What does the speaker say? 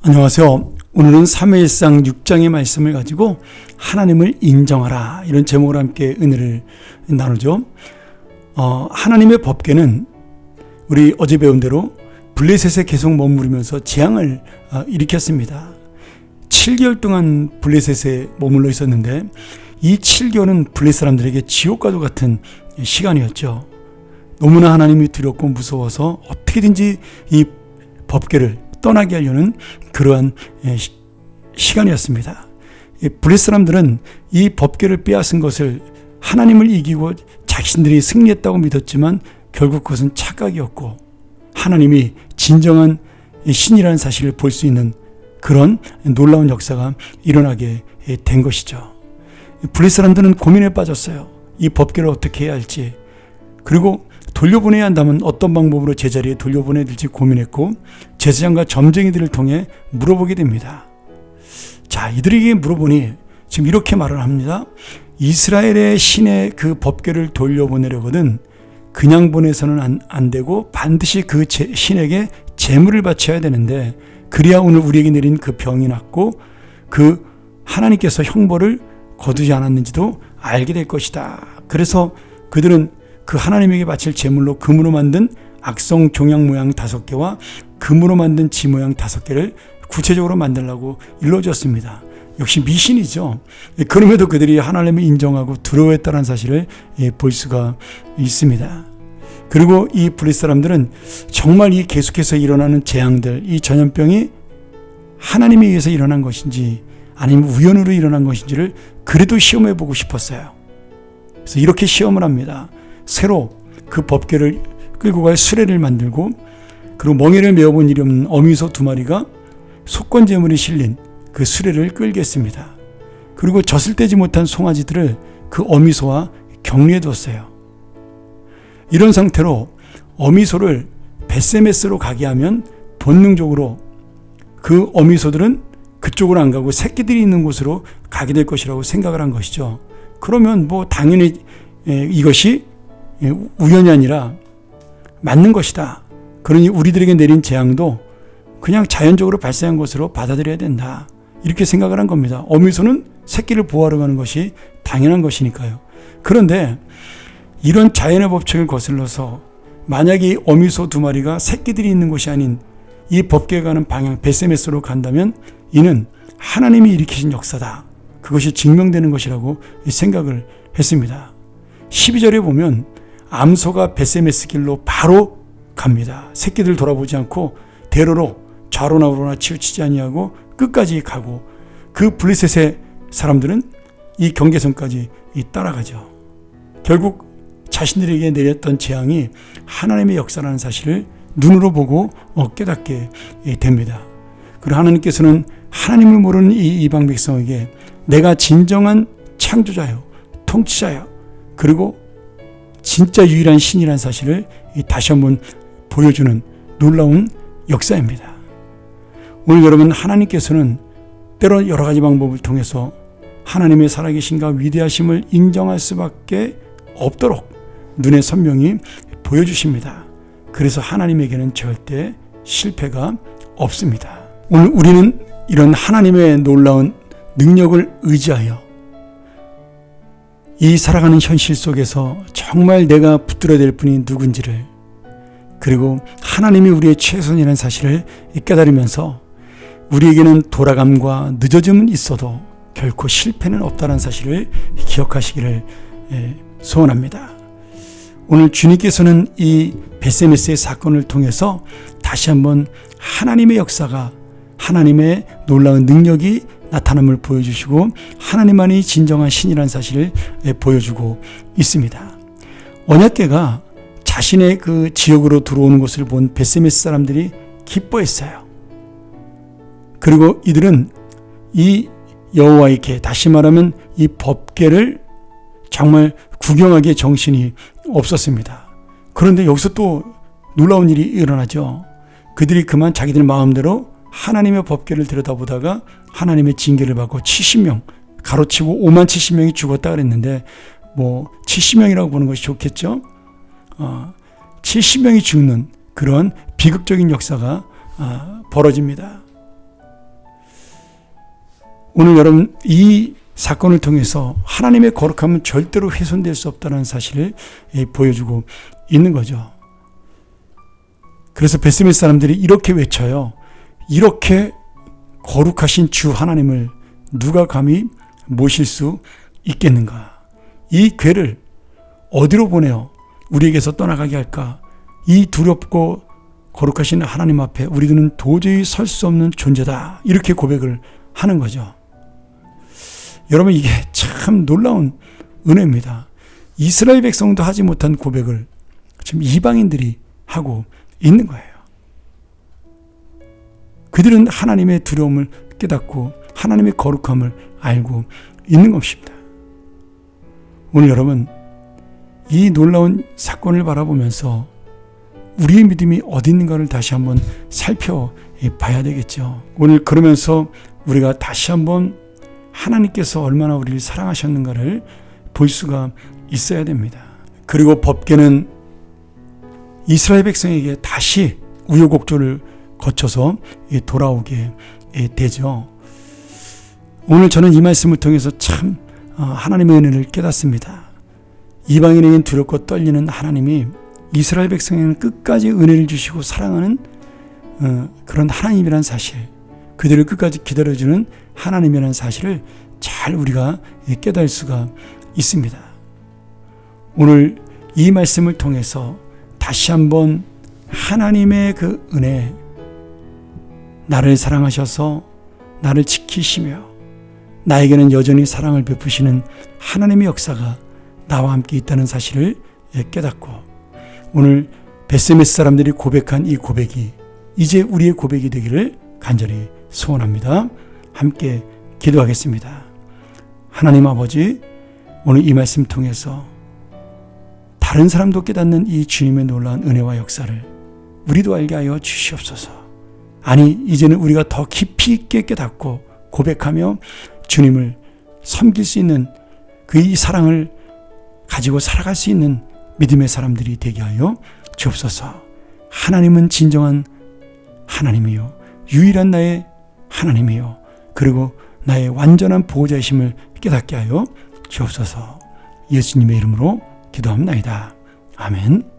안녕하세요. 오늘은 사무엘상 6장의 말씀을 가지고 하나님을 인정하라 이런 제목으로 함께 은혜를 나누죠. 하나님의 법궤는 우리 어제 배운 대로 블레셋에 계속 머무르면서 재앙을 일으켰습니다. 7개월 동안 블레셋에 머물러 있었는데 이 7개월은 블레셋 사람들에게 지옥과도 같은 시간이었죠. 너무나 하나님이 두렵고 무서워서 어떻게든지 이 법궤를 떠나게 하려는 그러한 시간이었습니다. 블레셋 사람들은 이 법궤를 빼앗은 것을 하나님을 이기고 자신들이 승리했다고 믿었지만 결국 그것은 착각이었고 하나님이 진정한 신이라는 사실을 볼 수 있는 그런 놀라운 역사가 일어나게 된 것이죠. 블레셋 사람들은 고민에 빠졌어요. 이 법궤를 어떻게 해야 할지, 그리고 돌려보내야 한다면 어떤 방법으로 제자리에 돌려보내야 될지 고민했고 제사장과 점쟁이들을 통해 물어보게 됩니다. 자, 이들에게 물어보니 지금 이렇게 말을 합니다. 이스라엘의 신의 그 법궤를 돌려보내려거든 그냥 보내서는 안 되고 반드시 그 신에게 제물을 바쳐야 되는데 그래야 오늘 우리에게 내린 그 병이 낫고 그 하나님께서 형벌을 거두지 않았는지도 알게 될 것이다. 그래서 그들은 그 하나님에게 바칠 제물로 금으로 만든 악성 종양 모양 5개와 금으로 만든 지 모양 5개를 구체적으로 만들라고 일러주었습니다. 역시 미신이죠. 그럼에도 그들이 하나님을 인정하고 두려워했다는 사실을 볼 수가 있습니다. 그리고 이 블레셋 사람들은 정말 이 계속해서 일어나는 재앙들, 이 전염병이 하나님에 의해서 일어난 것인지 아니면 우연으로 일어난 것인지를 그래도 시험해 보고 싶었어요. 그래서 이렇게 시험을 합니다. 새로 그 법궤를 끌고 갈 수레를 만들고, 그리고 멍에를 메어본 일이 없는 어미소 2마리가 속건제물이 실린 그 수레를 끌게 했습니다. 그리고 젖을 떼지 못한 송아지들을 그 어미소와 격리해 두었어요. 이런 상태로 어미소를 벳세메스로 가게 하면 본능적으로 그 어미소들은 그쪽으로 안 가고 새끼들이 있는 곳으로 가게 될 것이라고 생각을 한 것이죠. 그러면 뭐 당연히 이것이 우연이 아니라 맞는 것이다. 그러니 우리들에게 내린 재앙도 그냥 자연적으로 발생한 것으로 받아들여야 된다. 이렇게 생각을 한 겁니다. 어미소는 새끼를 보호하러 가는 것이 당연한 것이니까요. 그런데 이런 자연의 법칙을 거슬러서 만약에 어미소 2마리가 새끼들이 있는 곳이 아닌 이 법궤가 가는 방향 벳세메스로 간다면 이는 하나님이 일으키신 역사다. 그것이 증명되는 것이라고 생각을 했습니다. 12절에 보면 암소가 벳세메스 길로 바로 갑니다. 새끼들 돌아보지 않고 대로로 좌로나 우로나 치우치지 아니하고 끝까지 가고 그 블레셋의 사람들은 이 경계선까지 따라가죠. 결국 자신들에게 내렸던 재앙이 하나님의 역사라는 사실을 눈으로 보고 깨닫게 됩니다. 그리고 하나님께서는 하나님을 모르는 이 이방 백성에게 내가 진정한 창조자요, 통치자요, 그리고 진짜 유일한 신이라는 사실을 다시 한번 보여주는 놀라운 역사입니다. 오늘 여러분, 하나님께서는 때로 여러 가지 방법을 통해서 하나님의 살아계신과 위대하심을 인정할 수밖에 없도록 눈에 선명히 보여주십니다. 그래서 하나님에게는 절대 실패가 없습니다. 오늘 우리는 이런 하나님의 놀라운 능력을 의지하여 이 살아가는 현실 속에서 정말 내가 붙들어야 될 분이 누군지를, 그리고 하나님이 우리의 최선이라는 사실을 깨달으면서 우리에게는 돌아감과 늦어짐은 있어도 결코 실패는 없다는 사실을 기억하시기를 소원합니다. 오늘 주님께서는 이 벳세메스의 사건을 통해서 다시 한번 하나님의 역사가, 하나님의 놀라운 능력이 나타남을 보여주시고 하나님만이 진정한 신이라는 사실을 보여주고 있습니다. 언약궤가 자신의 그 지역으로 들어오는 것을 본 벳세메스 사람들이 기뻐했어요. 그리고 이들은 이 여호와의 궤, 다시 말하면 이 법궤를 정말 구경하기에 정신이 없었습니다. 그런데 여기서 또 놀라운 일이 일어나죠. 그들이 그만 자기들 마음대로 하나님의 법궤를 들여다보다가 하나님의 징계를 받고 70명, 가로치고 5만 70명이 죽었다 그랬는데 뭐 70명이라고 보는 것이 좋겠죠. 70명이 죽는 그런 비극적인 역사가 벌어집니다. 오늘 여러분 이 사건을 통해서 하나님의 거룩함은 절대로 훼손될 수 없다는 사실을 보여주고 있는 거죠. 그래서 베스메 사람들이 이렇게 외쳐요. 이렇게 거룩하신 주 하나님을 누가 감히 모실 수 있겠는가? 이 괴를 어디로 보내어 우리에게서 떠나가게 할까? 이 두렵고 거룩하신 하나님 앞에 우리들은 도저히 설 수 없는 존재다. 이렇게 고백을 하는 거죠. 여러분 이게 참 놀라운 은혜입니다. 이스라엘 백성도 하지 못한 고백을 지금 이방인들이 하고 있는 거예요. 그들은 하나님의 두려움을 깨닫고 하나님의 거룩함을 알고 있는 것입니다. 오늘 여러분 이 놀라운 사건을 바라보면서 우리의 믿음이 어디 있는가를 다시 한번 살펴봐야 되겠죠. 오늘 그러면서 우리가 다시 한번 하나님께서 얼마나 우리를 사랑하셨는가를 볼 수가 있어야 됩니다. 그리고 법궤는 이스라엘 백성에게 다시 우여곡절을 거쳐서 돌아오게 되죠. 오늘 저는 이 말씀을 통해서 참 하나님의 은혜를 깨닫습니다. 이방인에겐 두렵고 떨리는 하나님이 이스라엘 백성에게는 끝까지 은혜를 주시고 사랑하는 그런 하나님이라는 사실, 그들을 끝까지 기다려주는 하나님이라는 사실을 잘 우리가 깨달을 수가 있습니다. 오늘 이 말씀을 통해서 다시 한번 하나님의 그 은혜, 나를 사랑하셔서 나를 지키시며 나에게는 여전히 사랑을 베푸시는 하나님의 역사가 나와 함께 있다는 사실을 깨닫고 오늘 베스메스 사람들이 고백한 이 고백이 이제 우리의 고백이 되기를 간절히 소원합니다. 함께 기도하겠습니다. 하나님 아버지, 오늘 이 말씀 통해서 다른 사람도 깨닫는 이 주님의 놀라운 은혜와 역사를 우리도 알게 하여 주시옵소서. 아니, 이제는 우리가 더 깊이 있게 깨닫고 고백하며 주님을 섬길 수 있는 그 이 사랑을 가지고 살아갈 수 있는 믿음의 사람들이 되게 하여 주옵소서. 하나님은 진정한 하나님이요, 유일한 나의 하나님이요, 그리고 나의 완전한 보호자이심을 깨닫게 하여 주옵소서. 예수님의 이름으로 기도합니다. 아멘.